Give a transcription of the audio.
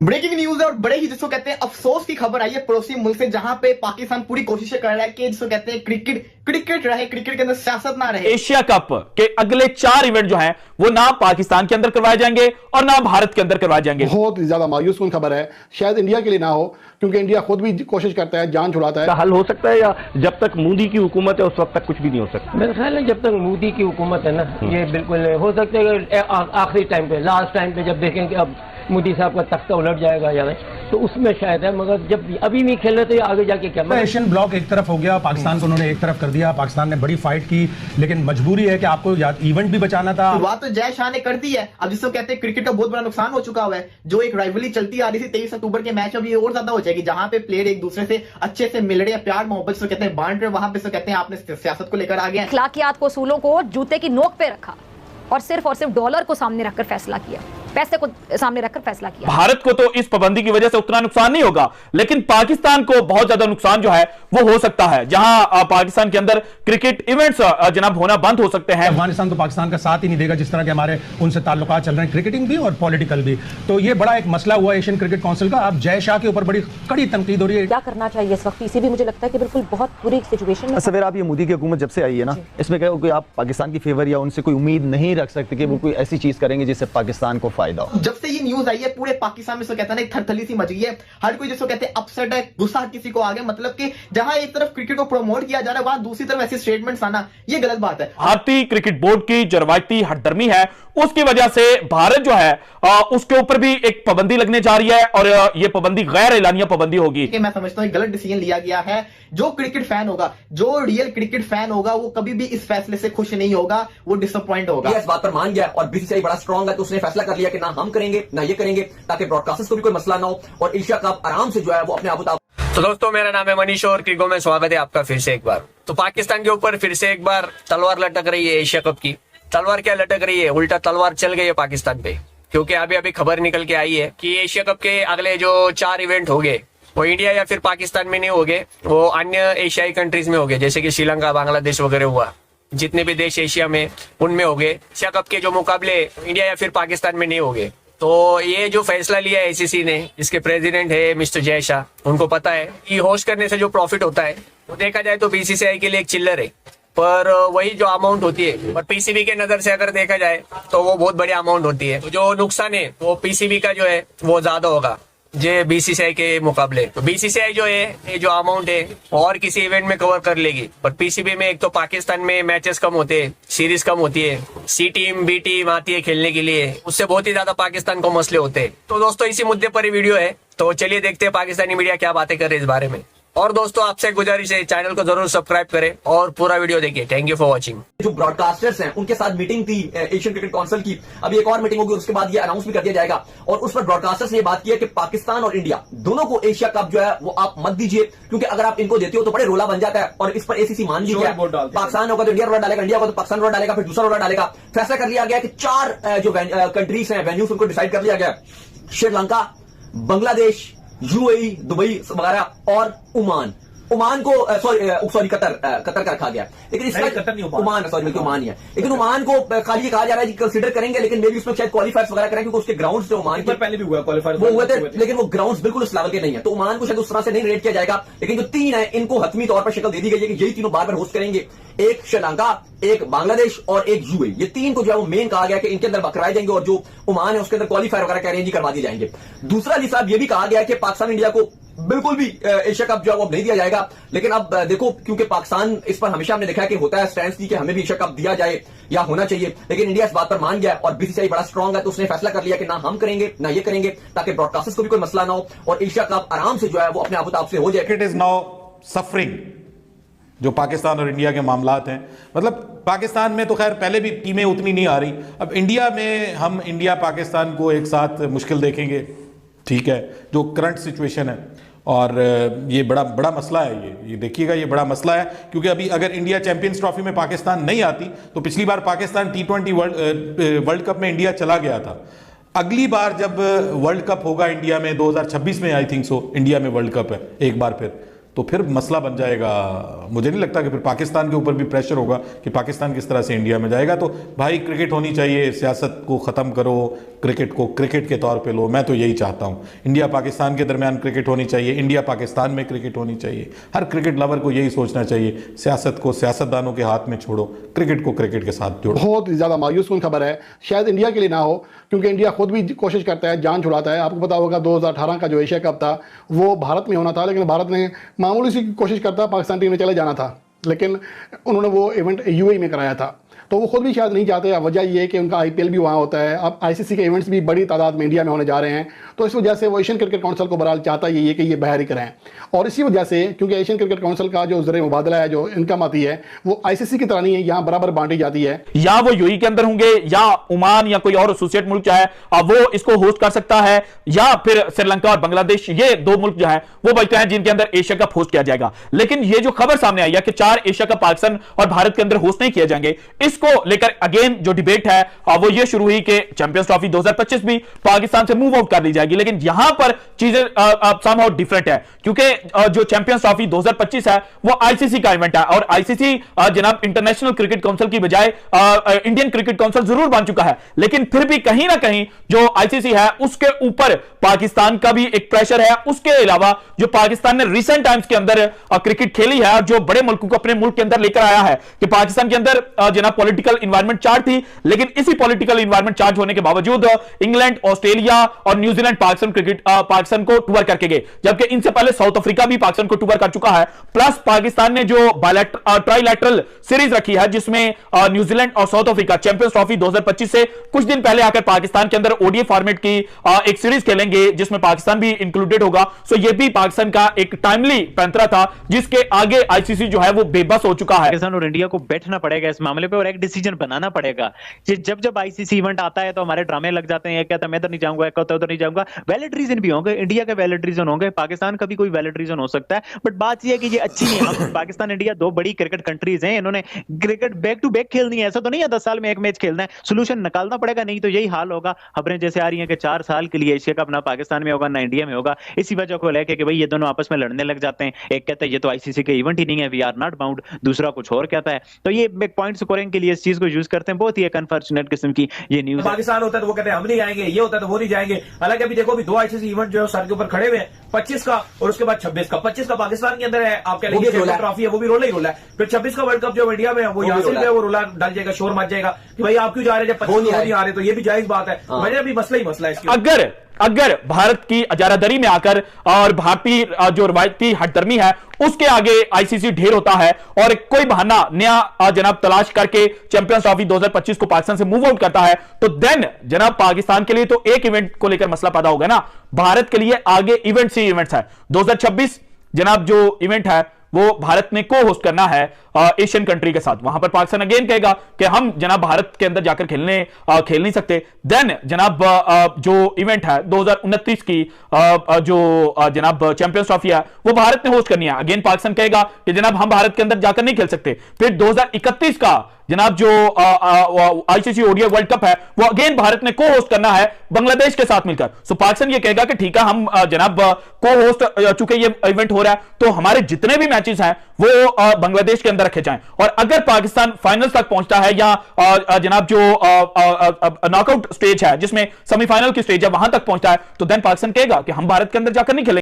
Breaking news है और बड़े ही जिसको कहते हैं अफसोस की खबर आई है पड़ोसी मुल्क से, जहां पे पाकिस्तान पूरी कोशिशें कर रहा है कि जिसको कहते हैं क्रिकेट रहे, क्रिकेट के अंदर सियासत ना रहे। एशिया कप के अगले 4 इवेंट जो हैं वो ना पाकिस्तान के अंदर करवाए जाएंगे और ना भारत के अंदर करवाए जाएंगे। बहुत ज्यादा मायूस कुन खबर है, शायद इंडिया के लिए ना हो, क्योंकि इंडिया खुद भी कोशिश करता है, जान छुड़ाता है। हल हो सकता है या जब तक मोदी की हुकूमत है उस वक्त तक कुछ भी नहीं हो सकता? मेरा ख्याल है जब तक मोदी की हुकूमत है ना, ये बिल्कुल हो सकता है आखिरी टाइम पे, लास्ट टाइम पे जब देखेंगे अब मोदी साहब का तख्ता उलट जाएगा या तो उसमें शायद है, मगर जब अभी नहीं खेल रहे तो आगे जाके क्या। एशियन ब्लॉक एक तरफ हो गया, पाकिस्तान को उन्होंने एक तरफ कर दिया, पाकिस्तान ने बड़ी फाइट की, लेकिन मजबूरी है कि आपको इवेंट भी बचाना था। शुरुआत तो जय शाह ने कर दी है, अब जिसको कहते हैं क्रिकेट का बहुत बड़ा नुकसान हो चुका हुआ है। जो एक राइवली चलती आ रही थी 23 अक्टूबर के मैच, अब ये और ज्यादा हो जाएगी, जहां पे प्लेयर एक दूसरे से अच्छे से मिल रहे हैं, प्यार मोहब्बत से कहते हैं बांट रहे, वहां पे कहते हैं आपने सियासत को लेकर आ गया, अखलाकियात को, उसूलों को जूते की नोक पे रखा और सिर्फ डॉलर को सामने रखकर फैसला किया, पैसे को सामने रखकर फैसला किया। भारत को तो इस पाबंदी की वजह से उतना नुकसान नहीं होगा, लेकिन पाकिस्तान को बहुत ज्यादा नुकसान जो है वो हो सकता है, जहां पाकिस्तान के अंदर क्रिकेट इवेंट्स जनाब होना बंद हो सकते हैं। अफगानिस्तान तो पाकिस्तान का साथ ही नहीं देगा, जिस तरह के हमारे उनसे ताल्लुकात चल रहे हैं, क्रिकेटिंग भी और पॉलिटिकल भी। तो ये बड़ा एक मसला हुआ एशियन क्रिकेट काउंसिल का। अब जय शाह के ऊपर बड़ी कड़ी तनकीद हो रही है। क्या करना चाहिए इस वक्त? पीसीबी मुझे लगता है कि बिल्कुल बहुत बुरी सिचुएशन में। सवेरा आप ये मोदी की हुकूमत जब से आई है ना, इसमें क्या कोई आप पाकिस्तान की फेवर या उनसे कोई उम्मीद नहीं रख सकते कि वो कोई ऐसी चीज करेंगे जिससे पाकिस्तान को फायदा हो? जब से न्यूज आई है पूरे पाकिस्तान में कहते हैं ना एक थरथली सी मच गई है, हर कोई जिसको कहते हैं अपसेट है, गुस्सा किसी को आ गया। मतलब कि जहां एक तरफ क्रिकेट को प्रमोट किया जा रहा है, वहां दूसरी तरफ ऐसे स्टेटमेंट्स आना ये गलत बात है। भारतीय क्रिकेट बोर्ड की जो रवायती हठधर्मी है उसकी वजह से भारत जो है उसके ऊपर भी एक पाबंदी लगने जा रही है, और ये पाबंदी गैर एलानिया पाबंदी होगी। मैं समझता हूं गलत डिसीजन लिया गया है। जो क्रिकेट फैन होगा, जो रियल क्रिकेट फैन होगा, वो कभी भी इस फैसले से खुश नहीं होगा, वो डिसअपॉइंट होगा। इस बात पर मान गया और बीसीसीआई बड़ा स्ट्रांग है, तो उसने फैसला कर लिया कि ना हम करेंगे ना ये करेंगे, ताकि ब्रॉडकास्टर्स को भी कोई मसला ना हो और एशिया कप आराम से जो है वो अपने आप। तो दोस्तों, मेरा नाम है मनीष और क्रिको में स्वागत है आपका फिर से एक बार। तो पाकिस्तान के ऊपर फिर से एक बार तलवार लटक रही है एशिया कप की। तलवार क्या लटक रही है, उल्टा तलवार चल गई है पाकिस्तान पे, क्योंकि अभी खबर निकल के आई है कि एशिया कप के अगले जो 4 इवेंट हो गए वो इंडिया या फिर पाकिस्तान में नहीं हो गए, वो अन्य एशियाई कंट्रीज में हो गए, जैसे कि श्रीलंका, बांग्लादेश वगैरह हुआ। जितने भी देश एशिया में उनमें हो गए। एशिया कप के जो मुकाबले इंडिया या फिर पाकिस्तान में नहीं हो गए। तो ये जो फैसला लिया है आईसीसी ने, इसके प्रेसिडेंट है मिस्टर जय शाह, उनको पता है कि होस्ट करने से जो प्रॉफिट होता है वो देखा जाए तो बीसीसीआई के लिए एक चिल्लर है, पर वही जो अमाउंट होती है, और पीसीबी के नजर से अगर देखा जाए तो वो बहुत बड़ी अमाउंट होती है। जो नुकसान है वो पीसीबी का जो है वो ज्यादा होगा जे बीसीसीआई के मुकाबले। तो बीसीसीआई जो है ये जो अमाउंट है और किसी इवेंट में कवर कर लेगी, पर पीसीबी में एक तो पाकिस्तान में मैचेस कम होते हैं, सीरीज कम होती है, सी टीम बी टीम आती है खेलने के लिए, उससे बहुत ही ज्यादा पाकिस्तान को मसले होते हैं। तो दोस्तों, इसी मुद्दे पर ही वीडियो है, तो चलिए देखते हैं पाकिस्तानी मीडिया क्या बातें कर रहे हैं इस बारे में। और दोस्तों, आपसे गुजारिश है चैनल को जरूर सब्सक्राइब करें और पूरा वीडियो देखिए। Thank you for watching. जो ब्रॉडकास्टर्स हैं उनके साथ मीटिंग थी एशियन क्रिकेट काउंसिल की, अभी एक और मीटिंग होगी, उसके बाद ये अनाउंस भी कर दिया जाएगा। और उस पर ब्रॉडकास्टर्स ने ये बात की है कि पाकिस्तान और इंडिया दोनों को एशिया कप जो है वो आप मत दीजिए, क्योंकि अगर आप इनको देते हो तो बड़े रोला बन जाता है। और इस पर एसीसी मान भी गया, पाकिस्तान होगा तो इंडिया रोला डालेगा, इंडिया होगा तो पाकिस्तान रोला डालेगा, फिर दूसरा रोला डालेगा। फैसला कर लिया गया कि 4 जो कंट्रीज हैं, वेन्यूज, उनको डिसाइड कर लिया गया, श्रीलंका, बांग्लादेश, यूएई, दुबई वगैरह और ओमान को सॉरी कतर का रखा गया, लेकिन इसका ओमान ही है, लेकिन ओमान को खाली कहा जा रहा है कि कंसीडर करेंगे, लेकिन मे भी उसमें शायद क्वालिफायर्स वगैरह करें, क्योंकि उसके ग्राउंड्स जो ओमान के पहले भी हुआ क्वालिफायर वो हुए थे, लेकिन वो ग्राउंड्स बिल्कुल उस लेवल के नहीं है, तो ओमान को शायद उस तरह से नहीं रेट किया जाएगा। लेकिन जो 3 है इनको हतमी तौर पर शक्ल दे दी गई है कि यही तीनों बार बार होस्ट करेंगे, एक श्रीलंका, एक बांग्लादेश और एक यूएई। ये 3 को जो है वो मेन कहा गया कि इनके अंदर कराए जाएंगे, और जो ओमान है उसके अंदर क्वालिफायर वगैरह अरेंज करवा दिए जाएंगे। दूसरा हिसाब ये भी कहा गया कि पाकिस्तान इंडिया को बिल्कुल भी एशिया कप जो है वो नहीं दिया जाएगा। लेकिन अब देखो, क्योंकि पाकिस्तान इस पर हमेशा हमने देखा है कि होता है स्टैंड की कि हमें भी एशिया कप दिया जाए या होना चाहिए, लेकिन इंडिया इस बात पर मान गया और बीसीसीआई बड़ा स्ट्रांग है, तो उसने फैसला कर लिया कि ना हम करेंगे ना ये करेंगे, ताकि ब्रॉडकास्टर्स को भी कोई मसला ना हो और एशिया कप आराम से जो है वो अपने आप से हो जाए। क्रिकेट इज नाउ सफरिंग, जो पाकिस्तान और इंडिया के मामलात हैं। मतलब पाकिस्तान में तो खैर पहले भी टीमें उतनी नहीं आ रही, अब इंडिया में हम इंडिया पाकिस्तान को एक साथ मुश्किल देखेंगे, ठीक है, जो करंट सिचुएशन है। और ये बड़ा मसला है, ये देखिएगा, ये बड़ा मसला है, क्योंकि अभी अगर इंडिया चैंपियंस ट्रॉफी में पाकिस्तान नहीं आती तो पिछली बार पाकिस्तान T20 वर्ल्ड कप में इंडिया चला गया था। अगली बार जब वर्ल्ड कप होगा इंडिया में 2026 में, आई थिंक सो, इंडिया में वर्ल्ड कप है एक बार फिर, तो फिर मसला बन जाएगा। मुझे नहीं लगता कि फिर पाकिस्तान के ऊपर भी प्रेशर होगा कि पाकिस्तान किस तरह से इंडिया में जाएगा। तो भाई क्रिकेट होनी चाहिए, सियासत को ख़त्म करो, क्रिकेट को क्रिकेट के तौर पे लो। मैं तो यही चाहता हूँ, इंडिया पाकिस्तान के दरमियान क्रिकेट होनी चाहिए, इंडिया पाकिस्तान में क्रिकेट होनी चाहिए। हर क्रिकेट लवर को यही सोचना चाहिए, सियासत को सियासतदानों के हाथ में छोड़ो, क्रिकेट को क्रिकेट के साथ जोड़ो। बहुत ज़्यादा मायूस कुन खबर है, शायद इंडिया के लिए ना हो, क्योंकि इंडिया खुद भी कोशिश करता है, जान छुड़ाता है। आपको पता होगा 2018 का जो एशिया कप था वो भारत में होना था, लेकिन भारत ने मामूली सी कोशिश करता पाकिस्तान टीम में चले जाना था, लेकिन उन्होंने वो इवेंट यूएई में कराया था। तो वो खुद भी शायद नहीं चाहते। वजह ये है कि उनका आईपीएल भी वहाँ होता है, अब आईसीसी के इवेंट्स भी बड़ी तादाद में इंडिया में होने जा रहे हैं। तो इस वजह से वो एशियन क्रिकेट काउंसिल को बहरहाल चाहता यही है कि ये बाहर ही कराएं। और इसी वजह से, क्योंकि एशियन क्रिकेट काउंसिल का जो ज़रिए मुबादला है, जो इनकम आती है, वो आईसीसी की तरह नहीं है, यहाँ बराबर बांटी जाती है। या वो यूएई के अंदर होंगे, या ओमान या कोई और एसोसिएट मुल्क चाहे वो इसको होस्ट कर सकता है, या फिर श्रीलंका और बांग्लादेश, ये 2 मुल्क जो है वो बचते हैं जिनके अंदर एशिया कप होस्ट किया जाएगा। लेकिन ये जो खबर सामने आई है कि 4 एशिया कप पाकिस्तान और भारत के अंदर होस्ट नहीं किए जाएंगे, इसको लेकर अगेन जो डिबेट है वो ये शुरू हुई कि चैंपियंस ट्रॉफी 2025 भी पाकिस्तान से मूव आउट कर दी जाएगी। लेकिन यहां पर चीजें समहाउ डिफरेंट है, क्योंकि जो चैंपियंस ट्रॉफी 2025 है वो आईसीसी का इवेंट है, और आईसीसी जनाब इंटरनेशनल क्रिकेट काउंसिल की बजाय इंडियन क्रिकेट काउंसिल जरूर बन चुका है, लेकिन फिर भी कहीं ना कहीं जो आईसीसी है उसके ऊपर पाकिस्तान का भी एक प्रेशर है। उसके अलावा जो पाकिस्तान ने रिसेंट टाइम्स के अंदर क्रिकेट खेली है और जो बड़े मुल्कों को अपने मुल्क के अंदर लेकर आया है कि पाकिस्तान के अंदर जनाब पॉलिटिकल इन्वायरमेंट चार्ज थी, लेकिन इसी पॉलिटिकल इन्वायरमेंट चार्ज होने के बावजूद इंग्लैंड, ऑस्ट्रेलिया और न्यूजीलैंड पाकिस्तान को टूर करके गए, जबकि इनसे पहले साउथ अफ्रीका भी पाकिस्तान को टूर कर चुका है। प्लस पाकिस्तान ने जो ट्राइलैटरल सीरीज रखी है जिसमें न्यूजीलैंड और साउथ अफ्रीका चैंपियंस ट्रॉफी 2025 से कुछ दिन पहले आकर पाकिस्तान के अंदर ओडीआई फॉर्मेट की एक सीरीज खेलेंगे जिसमें पाकिस्तान भी इंक्लूडेड होगा। सो ये भी पाकिस्तान का एक टाइमली पैंतरा था जिसके आगे आईसीसी जो है वो बेबस हो चुका है। पाकिस्तान और इंडिया को बैठना पड़ेगा इस मामले पे और एक डिसीजन बनाना पड़ेगा। जब आईसीसी इवेंट आता है तो हमारे ड्रामे लग जाते हैं, कहता मैं इधर नहीं जाऊंगा, कहता उधर नहीं जाऊंगा। वैलिड रीजन भी होंगे, इंडिया के वैलिड रीजन होंगे, पाकिस्तान का भी कोई वैलिड रीजन हो सकता है, बट बात यह है कि ये अच्छी नहीं है। पाकिस्तान इंडिया 2 बड़ी क्रिकेट कंट्रीज हैं, इन्होंने क्रिकेट बैक टू बैक खेलनी है। ऐसा तो नहीं है 10 साल में एक मैच खेलना है, सोल्यूशन निकालना पड़ेगा, नहीं तो यही हाल होगा। खबरें जैसे आ रही हैं कि 4 साल के लिए एशिया कप ना पाकिस्तान में होगा ना इंडिया में होगा, इसी वजह को लेकर कि भाई ये दोनों आपस में लड़ने लग जाते हैं। एक कहता है ये तो आईसीसी के इवेंट ही नहीं है, वी आर नॉट बाउंड, दूसरा कुछ और कहता है। तो ये पॉइंट स्कोरिंग के लिए इस चीज को यूज करते हैं। बहुत ही एक अनफॉर्चुनेट किस्म की ये न्यूज। पाकिस्तान होता है तो वो कहते हैं हम नहीं आएंगे, ये होता है तो वो नहीं जाएंगे। हालांकि अभी देखो, अभी 2 आईसीसी इवेंट जो है सर के ऊपर खड़े हुए हैं, 25 का और उसके बाद 26 का। 25 का पाकिस्तान के अंदर है, आप कह रहे हैं ट्रॉफी है, वो भी रोला ही रोला है। फिर 26 का वर्ल्ड कप जो इंडिया में है वो यहाँ से वो रोला डल जाएगा, शोर मच जाएगा कि भाई आप क्यों जा रहे हैं जब 25 नहीं आ रहे। तो ये भी जायज बात है, वजह भी मसला ही मसला है इसकी। अगर भारत की अजारादरी में आकर और भारतीय जो रवायती हटदर्मी है उसके आगे आईसीसी ढेर होता है और कोई बहाना नया जनाब तलाश करके चैंपियंस ट्रॉफी 2025 को पाकिस्तान से मूव आउट करता है, तो देन जनाब पाकिस्तान के लिए तो एक इवेंट को लेकर मसला पैदा होगा ना। भारत के लिए आगे इवेंट्स ही इवेंट्स है। 2026 जनाब जो इवेंट है वो भारत ने को होस्ट करना है एशियन कंट्री के साथ। वहां पर पाकिस्तान अगेन कहेगा कि हम जनाब भारत के अंदर जाकर खेल नहीं सकते। देन जनाब जो इवेंट है 2029 की जो जनाब चैंपियंस ट्रॉफी है वो भारत ने होस्ट करनी है। अगेन पाकिस्तान कहेगा कि जनाब हम भारत के अंदर जाकर नहीं खेल सकते। फिर 2031 का जनाब जो आईसीसी ओडीआई वर्ल्ड कप है वो अगेन भारत ने को होस्ट करना है बांग्लादेश के साथ मिलकर। सो पाकिस्तान ये कहेगा कि ठीक है हम जनाब को होस्ट चुके ये इवेंट हो रहा है तो हमारे जितने भी मैचेस हैं वो बांग्लादेश के अंदर रखे जाएं। और अगर पाकिस्तान फाइनल्स तक पहुंचता है या जनाब जो नॉकआउट स्टेज है जिसमें सेमीफाइनल की स्टेज है वहां तक पहुंचता है तो देन पाकिस्तान कहेगा कि हम भारत के अंदर जाकर नहीं खेलेंगे।